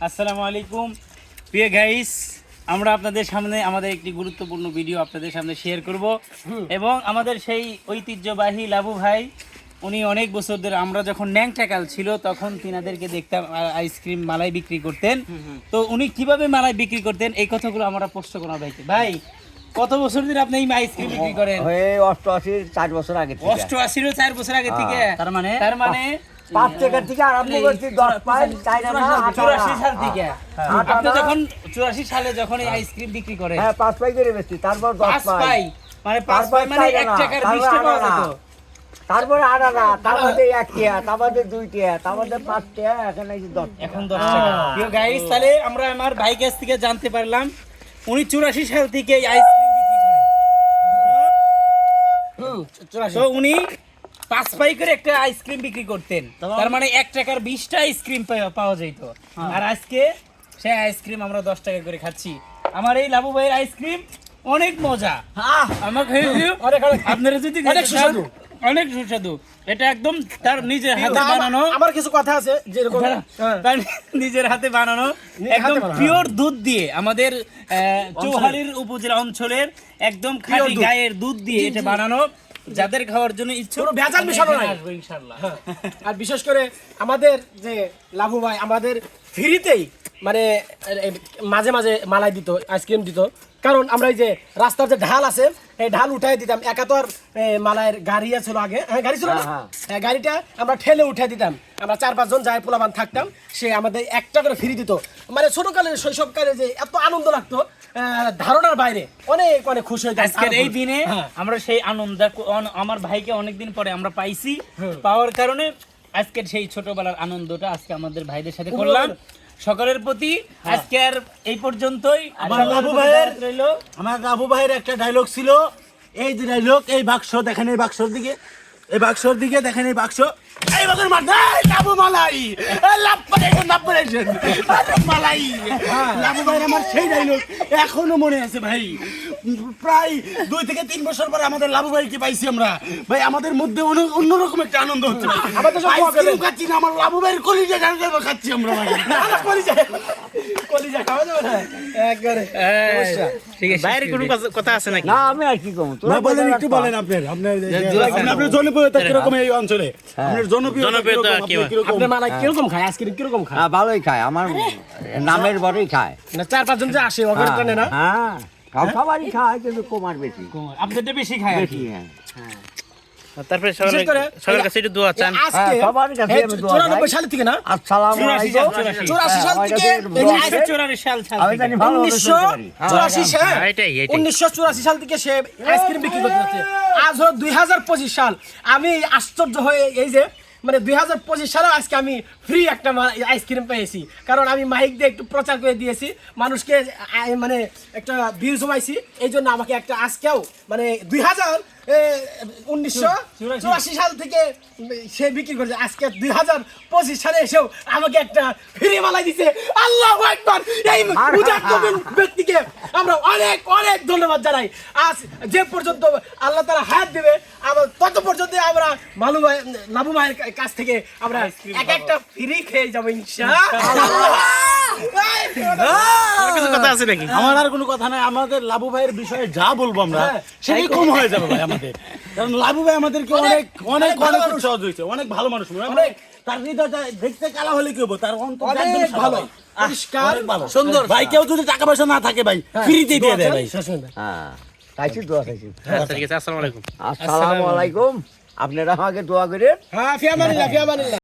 আসসালামু আলাইকুম প্রিয় গাইস, আমরা আপনাদের সামনে আমাদের একটি গুরুত্বপূর্ণ ভিডিও আপনাদের সামনে শেয়ার করব এবং আমাদের সেই ঐতিহ্যবাহী লাবু ভাই উনি অনেক বছর ধরে আমরা যখন ন্যাংটাকাল ছিল তখন তিনাদেরকে দেখতাম আইসক্রিম মালাই বিক্রি করতেন। তো উনি কিভাবে মালাই বিক্রি করতেন এই কথাগুলো আমরা প্রশ্ন করা ভাইকে। ভাই কত বছর ধরে আপনি এই আইসক্রিম বিক্রি করেন? 88 4 বছর আগে থেকে। 88 এর 4 বছর আগে থেকে। তার মানে 5 টাকা থেকে আরম্ভ করছি 10 পাই 84 সাল থেকে। আপনি যখন 84 সালে যখন এই আইসক্রিম বিক্রি করেন, হ্যাঁ 5 পাই করে বেচছি, তারপর 10 পাই, মানে 5 পাই মানে 1 টাকার 20 টাকা পাওয়া যেত। তারপরে 8 আনা, তারপরে 1 টাকা, তারপরে 2 টাকা, তারপরে 5 টাকা, এখন এই 10 এখন 10 টাকা। প্রিয় গাইস, তাহলে আমরা আমার ভাই কাছ থেকে জানতে পারলাম উনি 84 সাল থেকে এই আইসক্রিম বিক্রি করেন। তো উনি 5 পাই করে একটা আইসক্রিম বিক্রি করতেন, তার মানে 1 টাকার 20টা আইসক্রিম পাওয়া যেত। আর আজকে সেই আইসক্রিম আমরা 10 টাকা করে খাচ্ছি। আমার এই লাবু ভাইয়ের আইসক্রিম অনেক মজা, আমার আপনারা যদি অনেক সুস্বাদু, অনেক সুস্বাদু। এটা একদম তার নিজের হাতে বানানো। আমার কিছু কথা আছে যেরকম তার নিজের হাতে বানানো একদম পিওর দুধ দিয়ে, আমাদের চৌহালির উপজেলা অঞ্চলের একদম খাঁটি গায়ের দুধ দিয়ে এটা বানানো। যাদের খাওয়ার জন্য ইচ্ছুক ভেজাল মিশানো নাই ইনশাআল্লাহ। আর বিশেষ করে আমাদের যে লাভু ভাই আমাদের ফ্রিতেই মানে মাঝে মাঝে মালাই দিত, আইসক্রিম দিত। কারণ আমরা এই যে রাস্তার যে ঢাল আছে এই ঢাল উঠাই দিতাম। একাতর মালাইয়ের গাড়ি ছিল আগে, গাড়ি ছিল না, গাড়িটা আমরা ঠেলে উঠাই দিতাম। আমরা 4-5 জন যাই পোলাবান থাকতাম, সে আমাদের 1 টাকা করে ফ্রি দিত। মানে ছোটকালে শৈশবকালে যে এত আনন্দ লাগতো ধারণার বাইরে। অনেক অনেক খুশি হইতাম আজকের এই দিনে। আমরা সেই আনন্দ আমার ভাইকে অনেকদিন পরে আমরা পাইছি, পাওয়ার কারণে আজকের সেই ছোটবেলার আনন্দটা আজকে আমাদের ভাইদের সাথে করলাম। সকলের প্রতি আজকে আর এই পর্যন্তই। আমার লাবু ভাইয়ের একটা ডায়লগ ছিল, এই যে ডায়লগ, এই বাক্স দেখেন, এই বাক্সর দিকে, এই বাক্সর দিকে দেখেন, এই বাক্স, এই বাক্সের মাঝে লাবু মালাই, মালাই। লাবু ভাইয়ের আমার সেই ডায়লগ এখনো মনে আছে ভাই। প্রায় 2 থেকে 3 বছর পরে আমাদের লাবু ভাইকে পাইছি আমরা। ভাই আমাদের মধ্যে অন্যরকম একটা আনন্দ হচ্ছে। খাচ্ছি না, আমার লাবু ভাইয়ের কলিজা খাচ্ছি আমরা। কলিজা খাওয়া যাবে না একবারে। ঠিক আছে, বাইরে কোনো কথা আছে নাকি? না আমি আর কি কম, তোরা বলেন, একটু বলেন আপনার জনপ্রিয়তা কিরকম এই অঞ্চলে? আপনার জনপ্রিয়তা কিরকম? আপনার মালাই কিরকম খায়, আইসক্রিম কিরকম খায়? ভালোই খায়, আমার নামের বড়ই খায় না 4-5 জন যে আসে ওদের জন্য না? হ্যাঁ সবারই খায়, কিন্তু কমার বেশি, আপনাদের বেশি খায় আর কি। বেশি। হ্যাঁ তারপরে সবার কাছে একটু দোয়া চান। আজকে সবার কাছে আমি দোয়া চাই। 94 সাল থেকে না, আসসালামু আলাইকুম। 84 সাল থেকে 1984 সাল আমি জানি ভালো করে চলতে পারি। 1984 সাল থেকে সে আইসক্রিম বিক্রি করতে যাচ্ছে। আজ হলো 2025 সাল। আমি আশ্চর্য হয়ে এই যে মানে 2025 সালে আজকে আমি ফ্রি একটা আইসক্রিম পেয়েছি। কারণ আমি মাইক দিয়ে একটু প্রচার করে দিয়েছি, মানুষকে মানে একটা ভিউ জমাইছি। এই জন্য আমাকে একটা আজকেও মানে 1984 সাল থেকে সে বিক্রি করেছে, আজকে 2025 সালে এসেও আমাকে একটা ফ্রি মালাই দিছে। আল্লাহু আকবার! এই মুজাহিদ ব্যক্তিকে আমরা অনেক অনেক ধন্যবাদ জানাই। আজ যে পর্যন্ত আল্লাহ তাআলা হায়াত দেবে আমরা তত পর্যন্ত আমরা লাবু ভাইয়ের কাছ থেকে আমরা একটা ফ্রি খেয়ে যাবো ইনশাআল্লাহ। কথা আছে নাকি? আমার আর কোনো কথা নাই। আমাদের লাবু ভাইয়ের বিষয়ে যা বলবো আমরা সেটাই কম হয়ে যাবে ভাই আমাদের। কারণ লাবু ভাই আমাদেরকে অনেক অনেক অনেক সহজ হয়েছে, অনেক ভালো মানুষ। অনেক তার হৃদয়টা দেখতে কালা হলে কি হবো, তার অন্তর একদম ভালো, পরিষ্কার, ভালো, সুন্দর। ভাই কেউ যদি টাকা পয়সা না থাকে ভাই ফ্রিতে দিয়ে দেয় ভাই। হ্যাঁ চাইছি, দোয়া চাইছি। ঠিক আছে, আসসালামু আলাইকুম। আসসালামু আলাইকুম। আপনারা আমাকে দোয়া করেন। হ্যাঁ, ফি আমানিল্লাহ, ফি আমানিল্লাহ।